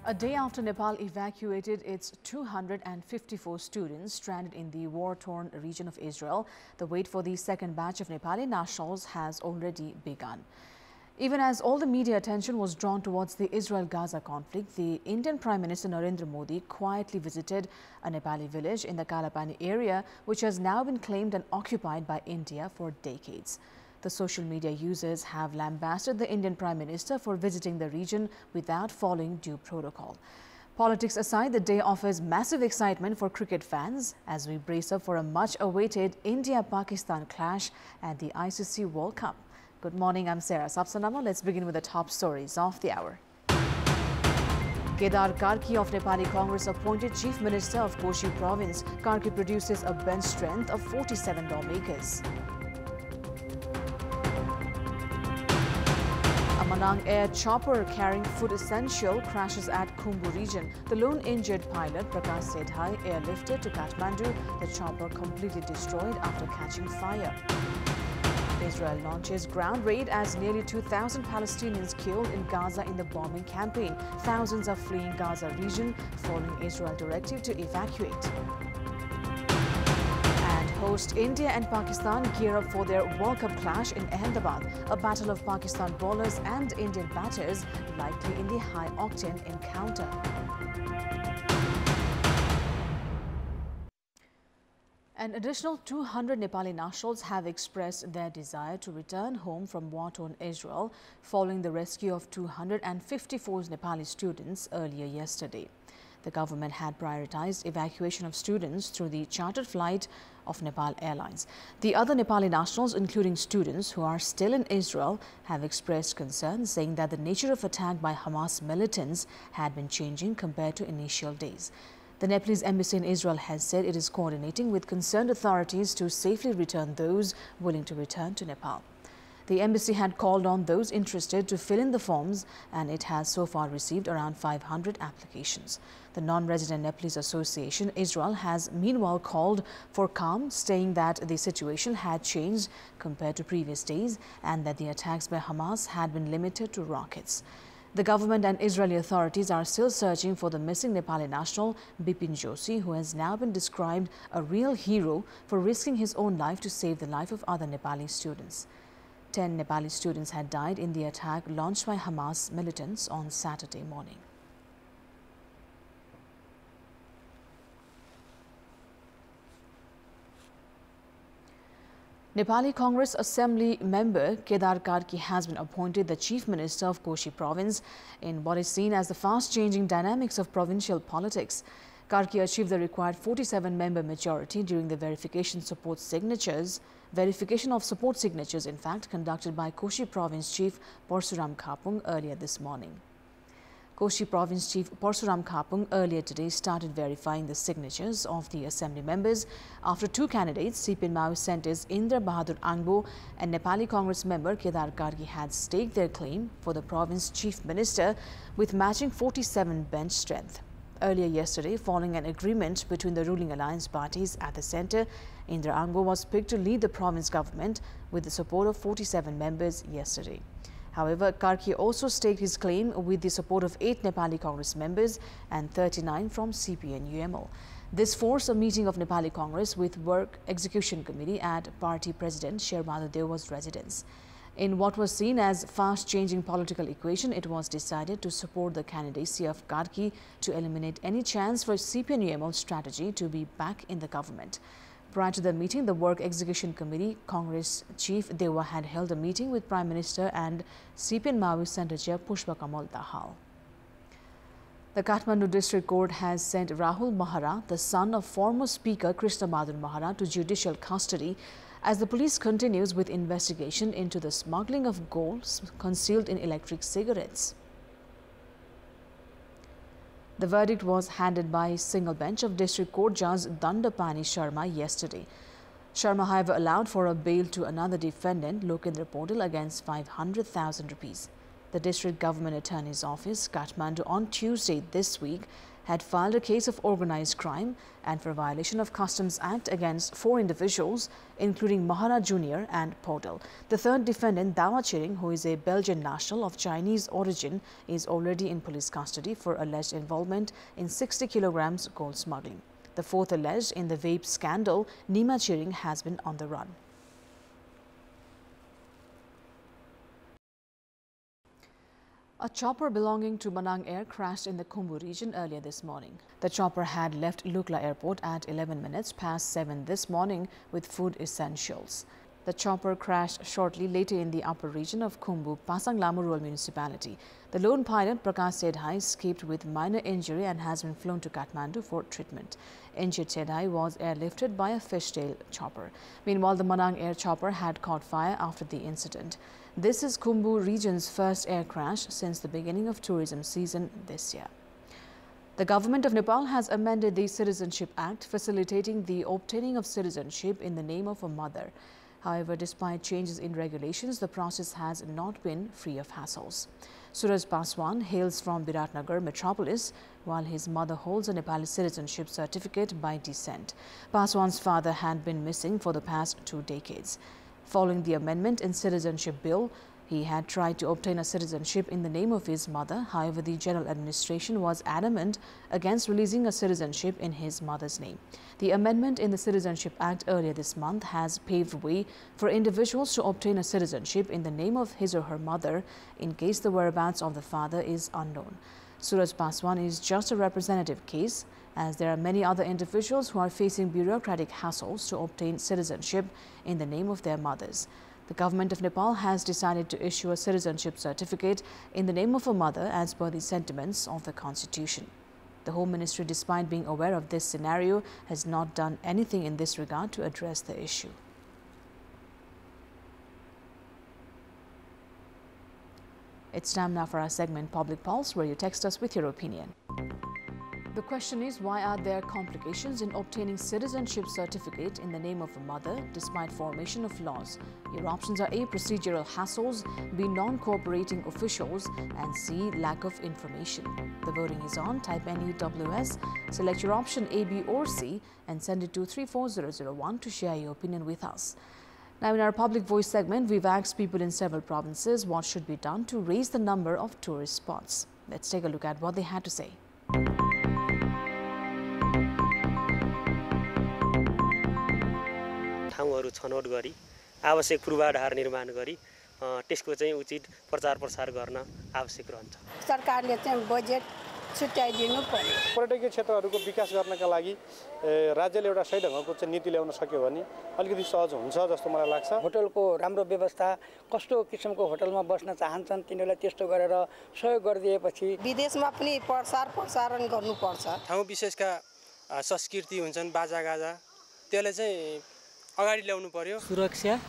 A day after Nepal evacuated its 254 students stranded in the war-torn region of Israel, the wait for the second batch of Nepali nationals has already begun. Even as all the media attention was drawn towards the Israel-Gaza conflict, the Indian Prime Minister Narendra Modi quietly visited a Nepali village in the Kalapani area, which has now been claimed and occupied by India for decades. The social media users have lambasted the Indian Prime Minister for visiting the region without following due protocol. Politics aside, the day offers massive excitement for cricket fans as we brace up for a much-awaited India-Pakistan clash at the ICC World Cup. Good morning, I'm Sarah Sapsanamma. Let's begin with the top stories of the hour. Kedar Karki of Nepali Congress appointed Chief Minister of Koshi Province. Karki produces a bench strength of 47 lawmakers. A Manang air chopper carrying food essential crashes at Khumbu region. The lone injured pilot, Prakash Sedhai, airlifted to Kathmandu. The chopper completely destroyed after catching fire. Israel launches ground raid as nearly 2,000 Palestinians killed in Gaza in the bombing campaign. Thousands are fleeing Gaza region following Israel directive to evacuate. Host India and Pakistan gear up for their World Cup clash in Ahmedabad. A battle of Pakistan bowlers and Indian batters likely in the high-octane encounter. An additional 200 Nepali nationals have expressed their desire to return home from war-torn Israel following the rescue of 254 Nepali students earlier yesterday. The government had prioritized evacuation of students through the chartered flight of Nepal Airlines. The other Nepali nationals, including students who are still in Israel, have expressed concern, saying that the nature of attack by Hamas militants had been changing compared to initial days. The Nepalese embassy in Israel has said it is coordinating with concerned authorities to safely return those willing to return to Nepal. The embassy had called on those interested to fill in the forms, and it has so far received around 500 applications. The Non-Resident Nepalese Association, Israel, has meanwhile called for calm, saying that the situation had changed compared to previous days and that the attacks by Hamas had been limited to rockets. The government and Israeli authorities are still searching for the missing Nepali national, Bipin Joshi, who has now been described a real hero for risking his own life to save the life of other Nepali students. 10 Nepali students had died in the attack launched by Hamas militants on Saturday morning. Nepali Congress Assembly member Kedar Karki has been appointed the Chief Minister of Koshi Province in what is seen as the fast-changing dynamics of provincial politics. Karki achieved the required 47-member majority during the verification of support signatures, in fact, conducted by Koshi Province Chief Parsuram Khapung earlier this morning. Koshi Province Chief Parsuram Khapung earlier today started verifying the signatures of the assembly members after two candidates, CPN Maoist Centre's Indra Bahadur Angbo and Nepali Congress member Kedar Karki, had staked their claim for the province chief minister with matching 47 bench strength. Earlier yesterday, following an agreement between the ruling alliance parties at the centre, Indra Angbo was picked to lead the province government with the support of 47 members yesterday. However, Karki also staked his claim with the support of 8 Nepali Congress members and 39 from CPN-UML. This forced a meeting of Nepali Congress with Work Execution Committee at Party President Shermadhu Dewa's residence. In what was seen as fast-changing political equation, it was decided to support the candidacy of Karki to eliminate any chance for CPN-UML's strategy to be back in the government. Prior to the meeting, the Work Execution Committee Congress Chief Dewa had held a meeting with Prime Minister and CPN Maoist Centre Chair Pushpa Kamal Dahal. The Kathmandu District Court has sent Rahul Mahara, the son of former Speaker Krishna Madhur Mahara, to judicial custody as the police continues with investigation into the smuggling of gold concealed in electric cigarettes. The verdict was handed by a single bench of District Court Judge Dandapani Sharma yesterday. Sharma, however, allowed for a bail to another defendant, Lokendra Podal, against 500,000 rupees. The District Government Attorney's Office, Kathmandu, on Tuesday this week had filed a case of organized crime and for violation of Customs Act against 4 individuals, including Mahara Jr. and Podel. The third defendant, Dawa Chiring, who is a Belgian national of Chinese origin, is already in police custody for alleged involvement in 60 kilograms gold smuggling. The fourth alleged in the vape scandal, Nima Chiring, has been on the run. A chopper belonging to Manang Air crashed in the Khumbu region earlier this morning. The chopper had left Lukla Airport at 11 minutes past 7 this morning with food essentials. The chopper crashed shortly later in the upper region of Khumbu, Pasang Lamu Rural Municipality. The lone pilot, Prakash Sedhai, escaped with minor injury and has been flown to Kathmandu for treatment. Injured Sedhai was airlifted by a fishtail chopper. Meanwhile, the Manang Air chopper had caught fire after the incident. This is Khumbu region's first air crash since the beginning of tourism season this year. The government of Nepal has amended the Citizenship Act, facilitating the obtaining of citizenship in the name of a mother. However, despite changes in regulations, the process has not been free of hassles. Suraj Paswan hails from Biratnagar metropolis, while his mother holds a Nepali citizenship certificate by descent. Paswan's father had been missing for the past 2 decades. Following the amendment in Citizenship Bill, he had tried to obtain a citizenship in the name of his mother. However, the General Administration was adamant against releasing a citizenship in his mother's name. The amendment in the Citizenship Act earlier this month has paved way for individuals to obtain a citizenship in the name of his or her mother in case the whereabouts of the father is unknown. Suraj Paswan is just a representative case, as there are many other individuals who are facing bureaucratic hassles to obtain citizenship in the name of their mothers. The government of Nepal has decided to issue a citizenship certificate in the name of a mother as per the sentiments of the Constitution. The Home Ministry, despite being aware of this scenario, has not done anything in this regard to address the issue. It's time now for our segment Public Pulse, where you text us with your opinion. The question is, why are there complications in obtaining citizenship certificate in the name of a mother despite formation of laws? Your options are A, procedural hassles, B, non-cooperating officials, and C, lack of information. The voting is on. Type NEWS, select your option A, B or C and send it to 34001 to share your opinion with us. Now, in our Public Voice segment, we've asked people in several provinces what should be done to raise the number of tourist spots. Let's take a look at what they had to say. ठाउँहरू छनौट गरी आवश्यक पूर्वाधार निर्माण गरी त्यसको चाहिँ उचित प्रचार प्रसार गर्न आवश्यक रहन्छ। सरकारले चाहिँ बजेट छुट्याइदिनु पर्यो। पर्यटकीय क्षेत्रहरूको विकास गर्नका लागि राज्यले एउटा सही ढङ्गको चाहिँ नीति ल्याउन सक्यो भने अलिकति सहज हुन्छ जस्तो मलाई लाग्छ। होटलको राम्रो व्यवस्था, कस्तो किसिमको होटलमा बस्न चाहन्छन् तिनीहरूलाई त्यस्तो गरेर सहयोग गरिदिएपछि विदेशमा पनि प्रसारण गर्नुपर्छ। ठाउँ विशेषका संस्कृति हुन्छन्, बाजागाजा, त्यसले चाहिँ अगाडि ल्याउनु पर्यो। सुरक्षा,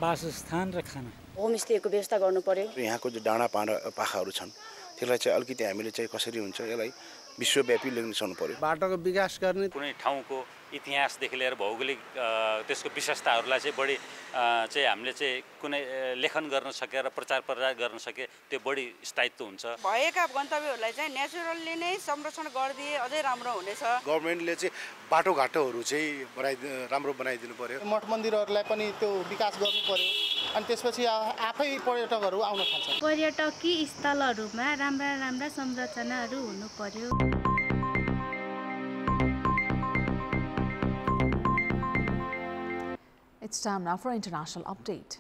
वासस्थान र खाना, होमस्टेको व्यवस्था गर्नु पर्यो। यहाँको जो डाँडा पाखाहरू छन् त्यसलाई चाहिँ अलिकति हामीले चाहिँ कसरी हुन्छ यसलाई विश्वव्यापी ल्याउन सक्नु पर्यो। बाटोको विकास गर्ने, कुनै ठाउँको इतिहासदेखि लिएर भौगोलिक त्यसको विशेषताहरूलाई चाहिँ बढी चाहिँ हामीले चाहिँ कुनै लेखन गर्न सके र प्रचार गर्न सके त्यो बढी स्थायित्व हुन्छ। भएका गन्तव्यहरूलाई चाहिँ नेचुरली नै संरक्षण गरिदिए अझै राम्रो हुनेछ। गभर्नमेन्टले चाहिँ बाटोघाटोहरू चाहिँ राम्रो बनाइदिनु पर्यो। मठ मन्दिरहरूलाई पनि त्यो विकास गर्नु पर्यो अनि त्यसपछि आफै पर्यटकहरू आउन थाल्छन्। पर्यटकीय स्थलहरूमा राम्रा संरचनाहरू हुनु पर्यो। It's time now for international update.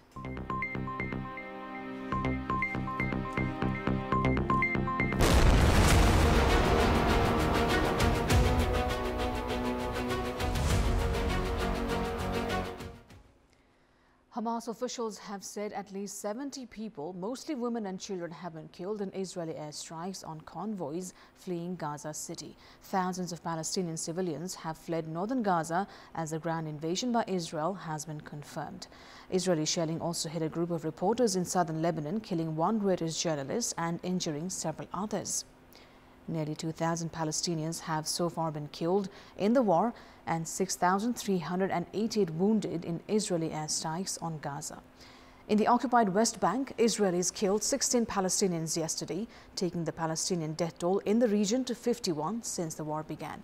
Hamas officials have said at least 70 people, mostly women and children, have been killed in Israeli airstrikes on convoys fleeing Gaza City. Thousands of Palestinian civilians have fled northern Gaza as the ground invasion by Israel has been confirmed. Israeli shelling also hit a group of reporters in southern Lebanon, killing one Reuters journalist and injuring several others. Nearly 2,000 Palestinians have so far been killed in the war and 6,388 wounded in Israeli airstrikes on Gaza. In the occupied West Bank, Israelis killed 16 Palestinians yesterday, taking the Palestinian death toll in the region to 51 since the war began.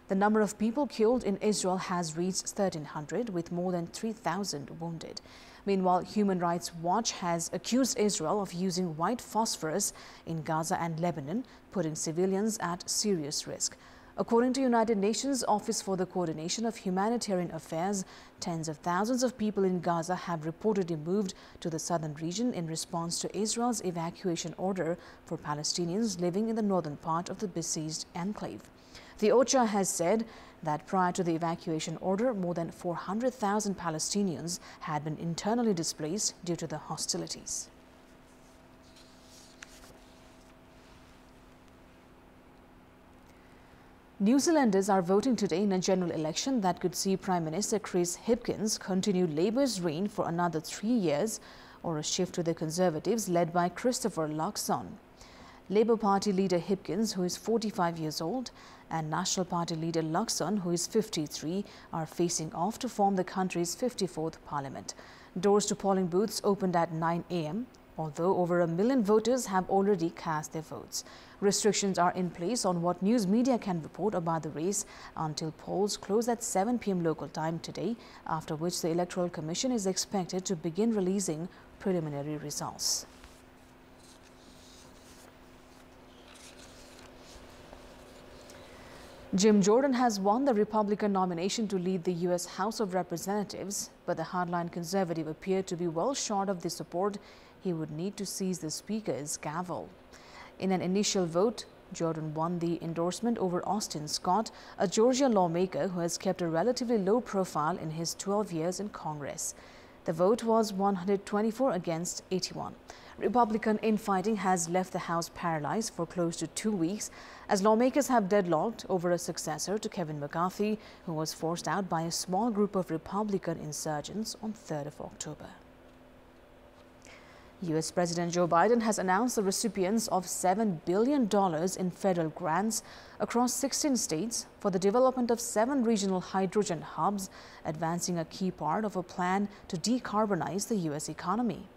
The number of people killed in Israel has reached 1,300, with more than 3,000 wounded. Meanwhile, Human Rights Watch has accused Israel of using white phosphorus in Gaza and Lebanon, putting civilians at serious risk. According to United Nations Office for the Coordination of Humanitarian Affairs, tens of thousands of people in Gaza have reportedly moved to the southern region in response to Israel's evacuation order for Palestinians living in the northern part of the besieged enclave. The OCHA has said that prior to the evacuation order, more than 400,000 Palestinians had been internally displaced due to the hostilities. New Zealanders are voting today in a general election that could see Prime Minister Chris Hipkins continue Labour's reign for another 3 years, or a shift to the Conservatives led by Christopher Luxon. Labour Party leader Hipkins, who is 45 years old, and National Party leader Luxon, who is 53, are facing off to form the country's 54th parliament. Doors to polling booths opened at 9 a.m., although over 1 million voters have already cast their votes. Restrictions are in place on what news media can report about the race until polls close at 7 p.m. local time today, after which the Electoral Commission is expected to begin releasing preliminary results. Jim Jordan has won the Republican nomination to lead the U.S. House of Representatives, but the hardline conservative appeared to be well short of the support he would need to seize the Speaker's gavel. In an initial vote, Jordan won the endorsement over Austin Scott, a Georgia lawmaker who has kept a relatively low profile in his 12 years in Congress. The vote was 124 against 81. Republican infighting has left the House paralyzed for close to 2 weeks as lawmakers have deadlocked over a successor to Kevin McCarthy, who was forced out by a small group of Republican insurgents on 3rd of October. U.S. President Joe Biden has announced the recipients of $7 billion in federal grants across 16 states for the development of 7 regional hydrogen hubs, advancing a key part of a plan to decarbonize the U.S. economy.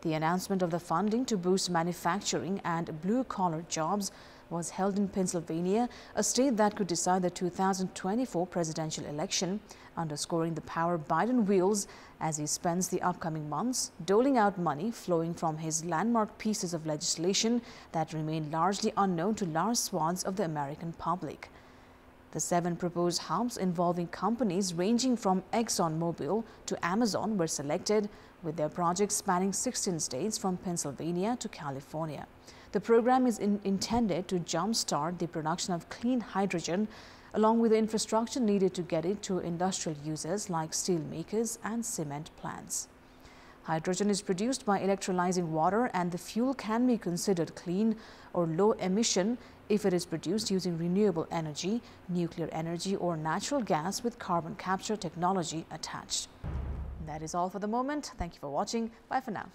The announcement of the funding to boost manufacturing and blue-collar jobs was held in Pennsylvania, a state that could decide the 2024 presidential election, underscoring the power Biden wields as he spends the upcoming months doling out money flowing from his landmark pieces of legislation that remain largely unknown to large swaths of the American public. The 7 proposed hubs involving companies ranging from ExxonMobil to Amazon were selected, with their projects spanning 16 states from Pennsylvania to California. The program is intended to jumpstart the production of clean hydrogen, along with the infrastructure needed to get it to industrial users like steel makers and cement plants. Hydrogen is produced by electrolyzing water, and the fuel can be considered clean or low emission if it is produced using renewable energy, nuclear energy, or natural gas with carbon capture technology attached. That is all for the moment. Thank you for watching. Bye for now.